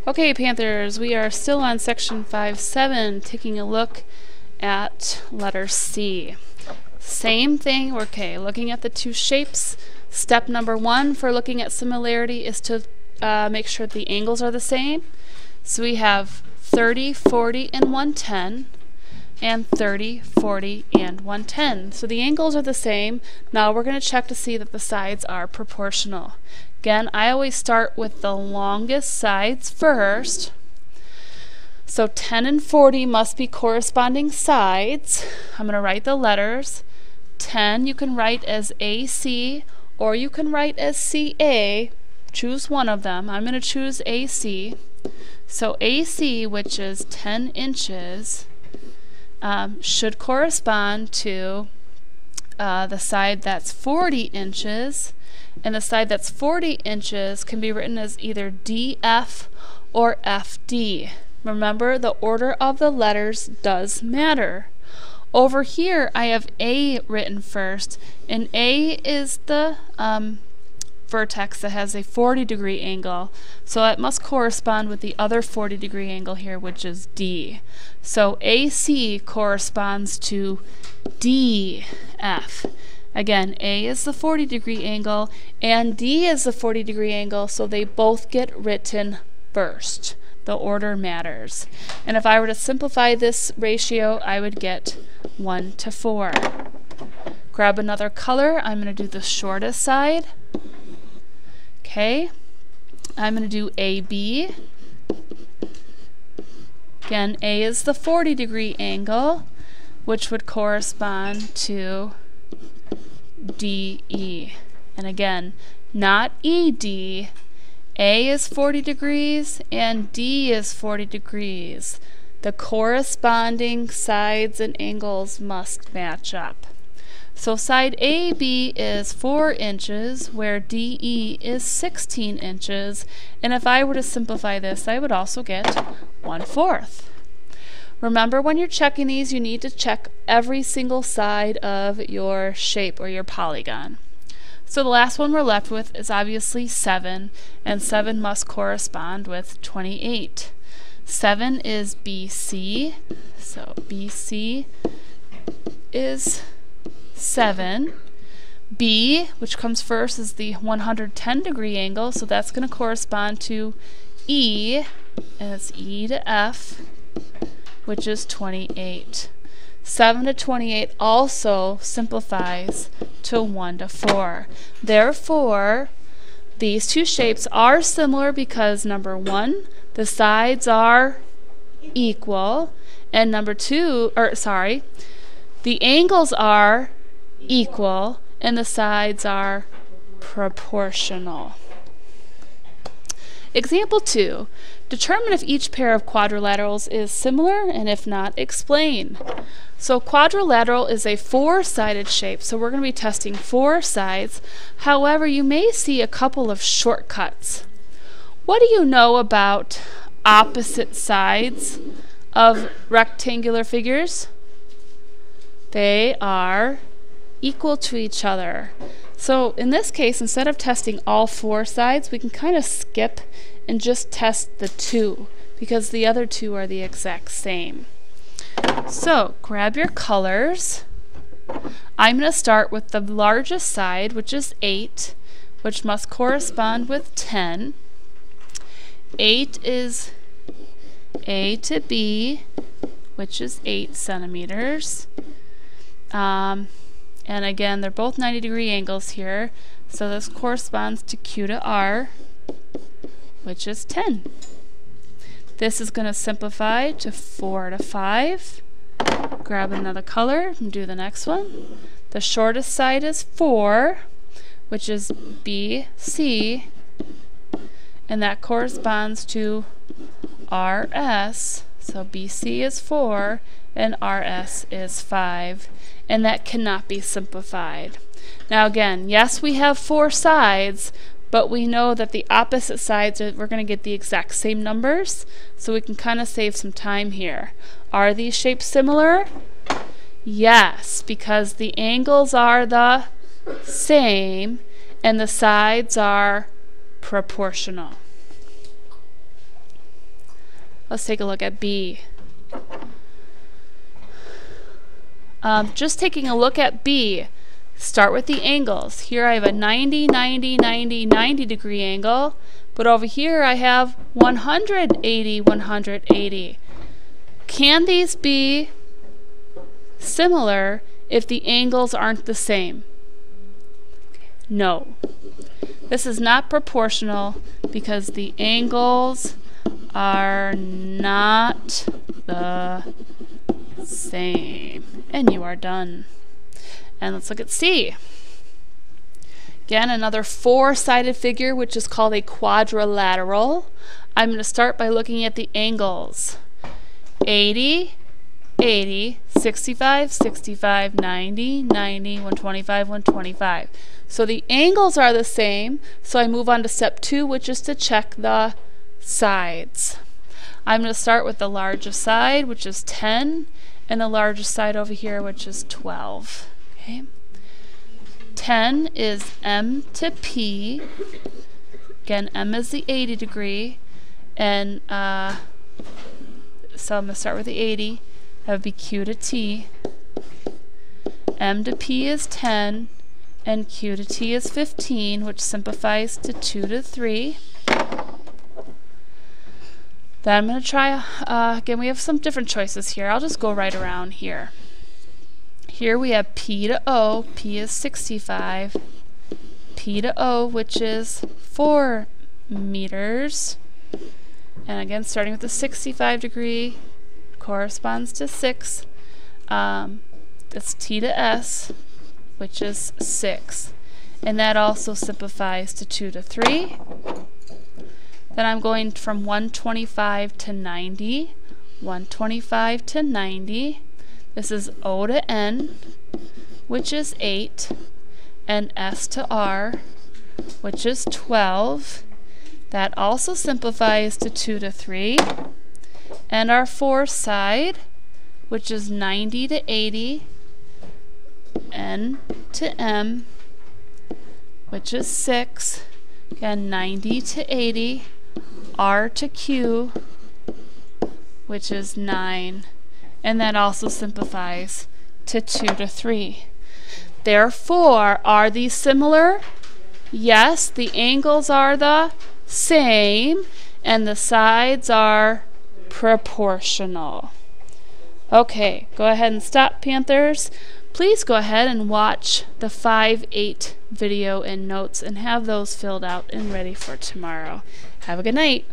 Okay, Panthers, we are still on section 5-7, taking a look at letter C. Same thing, okay, looking at the two shapes. Step number one for looking at similarity is to make sure the angles are the same. So we have 30, 40, and 110, and 30, 40, and 110. So the angles are the same. Now we're going to check to see that the sides are proportional. Again, I always start with the longest sides first. So 10 and 40 must be corresponding sides. I'm going to write the letters. 10 you can write as AC or you can write as CA. Choose one of them. I'm going to choose AC. So AC, which is 10 inches, should correspond to the side that's 40 inches. And the side that's 40 inches can be written as either DF or FD. Remember, the order of the letters does matter. Over here, I have A written first, and A is the vertex that has a 40-degree angle, so it must correspond with the other 40-degree angle here, which is D. So AC corresponds to DF. Again, A is the 40-degree angle and D is the 40-degree angle, so they both get written first. The order matters. And if I were to simplify this ratio, I would get 1 to 4. Grab another color. I'm going to do the shortest side. Okay. I'm going to do AB. Again, A is the 40-degree angle, which would correspond to DE. And again, not ED. A is 40 degrees and D is 40 degrees. The corresponding sides and angles must match up. So side AB is 4 inches, where DE is 16 inches. And if I were to simplify this, I would also get 1/4. Remember, when you're checking these, you need to check every single side of your shape or your polygon. So the last one we're left with is obviously 7, and 7 must correspond with 28. 7 is BC, so BC is 7. B, which comes first, is the 110-degree angle, so that's going to correspond to E, and it's E to F, which is 28. 7 to 28 also simplifies to 1 to 4. Therefore, these two shapes are similar because number 1, the sides are equal, and number 2, the angles are equal and the sides are proportional. Example 2. Determine if each pair of quadrilaterals is similar, and if not, explain. So quadrilateral is a 4-sided shape, so we're going to be testing 4 sides. However, you may see a couple of shortcuts. What do you know about opposite sides of rectangular figures? They are equal to each other. So in this case, instead of testing all 4 sides, we can kind of skip and just test the 2, because the other 2 are the exact same. So grab your colors. I'm going to start with the largest side, which is 8, which must correspond with 10. 8 is A to B, which is 8 centimeters. And again, they're both 90-degree angles here, so this corresponds to Q to R, which is 10. This is going to simplify to 4 to 5. Grab another color and do the next one. The shortest side is 4, which is BC, and that corresponds to RS. So BC is 4 and RS is 5, and that cannot be simplified. Now again, yes, we have 4 sides, but we know that the opposite sides, we're going to get the exact same numbers, so we can kind of save some time here. Are these shapes similar? Yes, because the angles are the same and the sides are proportional. Let's take a look at B. Just taking a look at B, start with the angles. Here I have a 90, 90, 90, 90 degree angle, but over here I have 180, 180. Can these be similar if the angles aren't the same? No. This is not proportional because the angles are not the same. And you are done. And let's look at C. Again, another four-sided figure, which is called a quadrilateral. I'm going to start by looking at the angles. 80, 80, 65, 65, 90, 90, 125, 125. So the angles are the same, so I move on to step 2, which is to check the sides. I'm going to start with the largest side, which is 10, and the largest side over here, which is 12. Okay. 10 is M to P. Again, M is the 80 degree, and so I'm going to start with the 80. That would be Q to T. M to P is 10, and Q to T is 15, which simplifies to 2 to 3. Then I'm going to try, again, we have some different choices here. I'll just go right around here. Here we have P to O. P is 65. P to O, which is 4 meters. And again, starting with the 65 degree, corresponds to 6. That's T to S, which is 6. And that also simplifies to 2 to 3. Then I'm going from 125 to 90. 125 to 90. This is O to N, which is 8. And S to R, which is 12. That also simplifies to 2 to 3. And our fourth side, which is 90 to 80. N to M, which is 6. Again, 90 to 80. R to Q, which is 9. And that also simplifies to 2 to 3. Therefore, are these similar? Yes, the angles are the same, and the sides are proportional. Okay, go ahead and stop, Panthers. Please go ahead and watch the 5-8 video and notes and have those filled out and ready for tomorrow. Have a good night.